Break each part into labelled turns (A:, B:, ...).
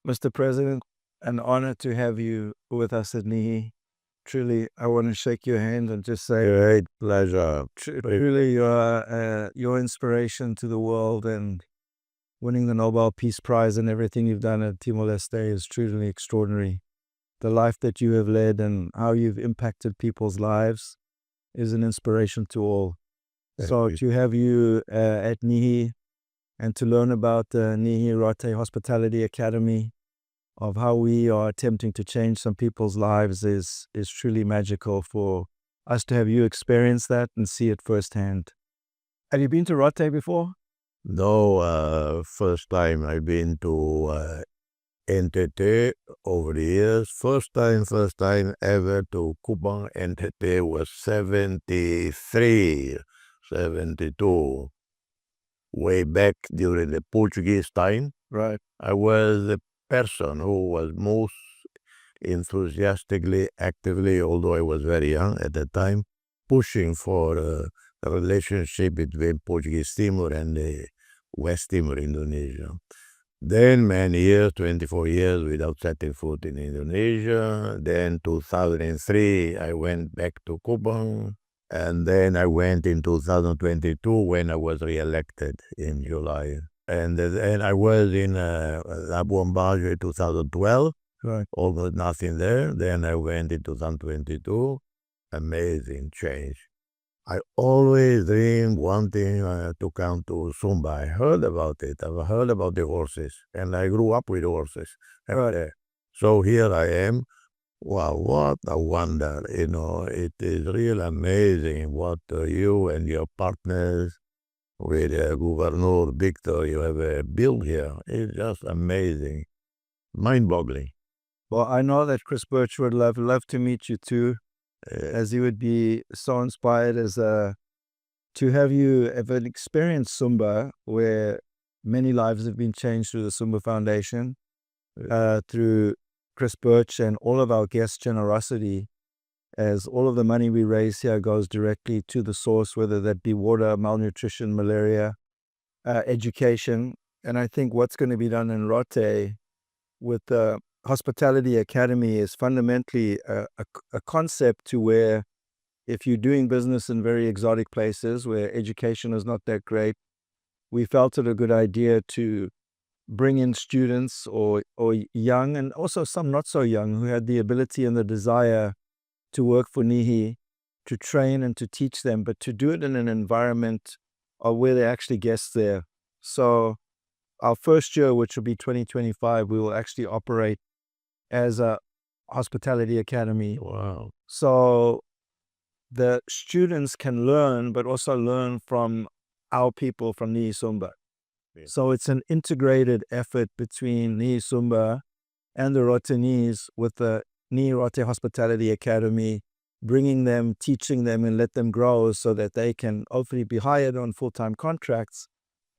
A: Mr. President, an honor to have you with us at NIHI. Truly, I want to shake your hand and just say,
B: Great pleasure.
A: truly, you are your inspiration to the world, and winning the Nobel Peace Prize and everything you've done at Timor-Leste is truly extraordinary. The life that you have led and how you've impacted people's lives is an inspiration to all. So to have you at NIHI and to learn about the NIHI Rote Hospitality Academy, of how we are attempting to change some people's lives is truly magical for us to have you experience that and see it firsthand. Have you been to Rote before?
B: No, first time I've been to NTT over the years. First time ever to Kupang NTT was 73, 72. Way back during the Portuguese time.
A: Right.
B: I was the person who was most enthusiastically, actively, although I was very young at that time, pushing for a relationship between Portuguese Timor and the West Timor, Indonesia. Then many years, 24 years without setting foot in Indonesia. Then 2003, I went back to Kupang. And then I went in 2022 when I was re-elected in July. And I was in Labuan Bajo in 2012.
A: Right.
B: Almost nothing there. Then I went in 2022. Amazing change. I always dreamed wanting to come to Sumba. I heard about it. I've heard about the horses. And I grew up with horses.
A: Right.
B: So here I am. Wow, what a wonder. It is really amazing what you and your partners with Governor Victor, you have built here. It's just amazing. Mind-boggling.
A: Well, I know that Chris Birch would love to meet you too, as he would be so inspired to have you ever experience Sumba, where many lives have been changed through the Sumba Foundation, through Chris Birch and all of our guests' generosity, as all of the money we raise here goes directly to the source, whether that be water, malnutrition, malaria, education. And I think what's going to be done in Rote with the Hospitality Academy is fundamentally a concept to where if you're doing business in very exotic places where education is not that great, we felt it a good idea to bring in students or young and also some not so young who had the ability and the desire to work for NIHI, to train and to teach them, but to do it in an environment where they're actually guests there. So our first year, which will be 2025, we will actually operate as a hospitality academy.
B: Wow.
A: So the students can learn, but also learn from our people from NIHI Sumba. So it's an integrated effort between NIHI Sumba and the Rote NIHIs with the NIHI Rote Hospitality Academy, bringing them, teaching them, and let them grow so that they can hopefully be hired on full-time contracts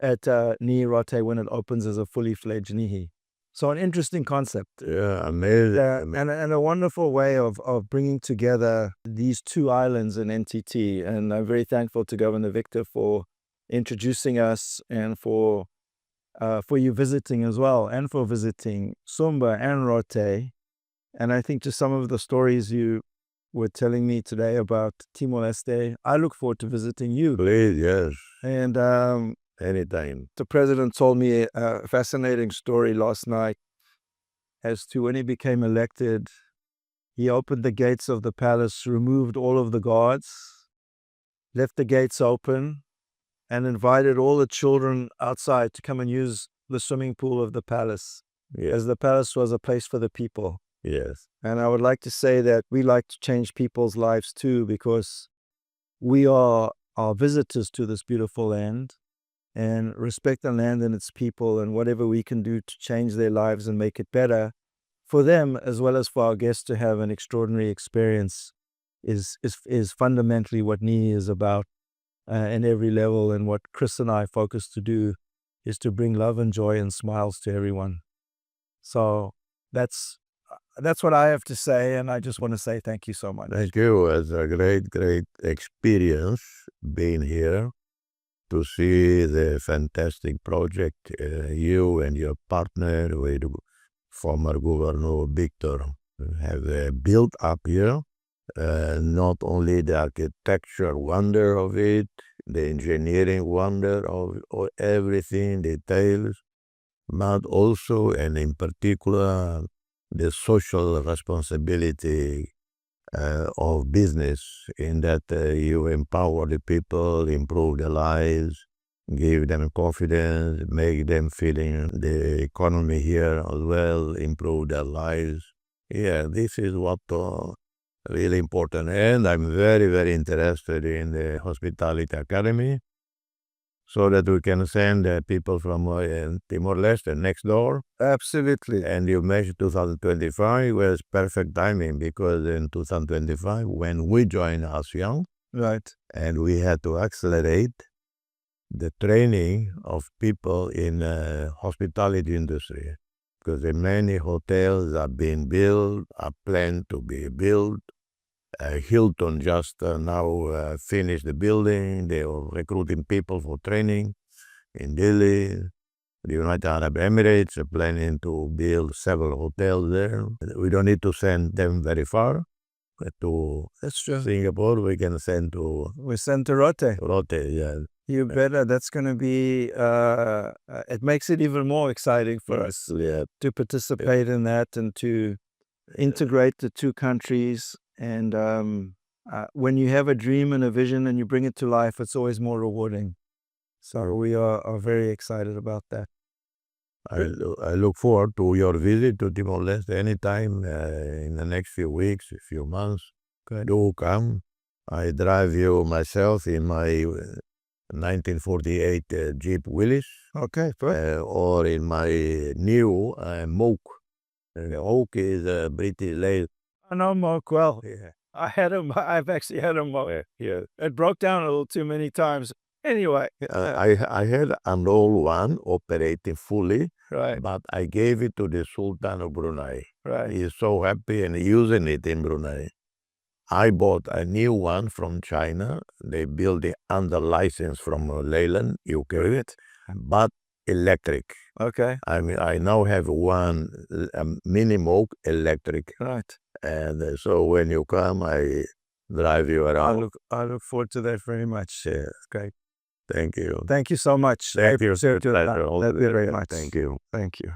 A: at NIHI Rote when it opens as a fully fledged NIHI. So an interesting concept.
B: Yeah, amazing.
A: And a wonderful way of bringing together these two islands in NTT. And I'm very thankful to Governor Victor for introducing us and for you visiting as well, and for visiting Sumba and Rote. And I think just some of the stories you were telling me today about Timor-Leste, I look forward to visiting you.
B: Please, yes.
A: And
B: anytime.
A: The president told me a fascinating story last night as to when he became elected. He opened the gates of the palace, removed all of the guards, left the gates open, and invited all the children outside to come and use the swimming pool of the palace, as the palace was a place for the people.
B: Yes.
A: And I would like to say that we like to change people's lives too, because we are visitors to this beautiful land, and respect the land and its people, and whatever we can do to change their lives and make it better for them, as well as for our guests to have an extraordinary experience, is fundamentally what NIHI is about. In every level, and what Chris and I focus to do is to bring love and joy and smiles to everyone. So that's what I have to say, and I just want to say thank you so much.
B: Thank you. It's a great experience being here to see the fantastic project you and your partner with former Governor Victor have built up here. Not only the architecture wonder of it, the engineering wonder of everything, details, but also, and in particular, the social responsibility of business, in that you empower the people, improve their lives, give them confidence, make them feeling the economy here as well, improve their lives. Yeah, this is what really important. And I'm very, very interested in the Hospitality Academy, so that we can send people from Timor-Leste next door.
A: Absolutely.
B: And you mentioned 2025 was perfect timing, because in 2025, when we joined ASEAN,
A: Right.
B: and we had to accelerate the training of people in hospitality industry, because many hotels are being built, are planned to be built. Hilton just now finished the building. They are recruiting people for training in Delhi. The United Arab Emirates are planning to build several hotels there. We don't need to send them very far to
A: That's true.
B: Singapore. We can send to
A: We sent to Rote.
B: Rote, yeah.
A: You better. That's going to be, it makes it even more exciting for us
B: Yeah.
A: to participate in that and to integrate the two countries. And when you have a dream and a vision and you bring it to life, it's always more rewarding. So we are very excited about that.
B: I look forward to your visit to Timor-Leste anytime in the next few weeks, a few months. Do come. I drive you myself in my 1948 Jeep Willys.
A: Okay, good.
B: Or in my new Moke. The Oak is a British late.
A: I know Moke well.
B: Yeah.
A: I've actually had a Moke.
B: Yeah.
A: It broke down a little too many times. Anyway.
B: I had an old one operating fully,
A: Right.
B: but I gave it to the Sultan of Brunei.
A: Right.
B: He's so happy and using it in Brunei. I bought a new one from China. They built it under license from Leyland, UK, but electric.
A: Okay.
B: I mean, I now have one mini Moke electric.
A: Right.
B: And so when you come, I drive you around.
A: I look forward to that very much.
B: Yeah.
A: It's great.
B: Thank you.
A: Thank you so much.
B: Thank you.
A: Thank you very much.
B: Thank you.
A: Thank you.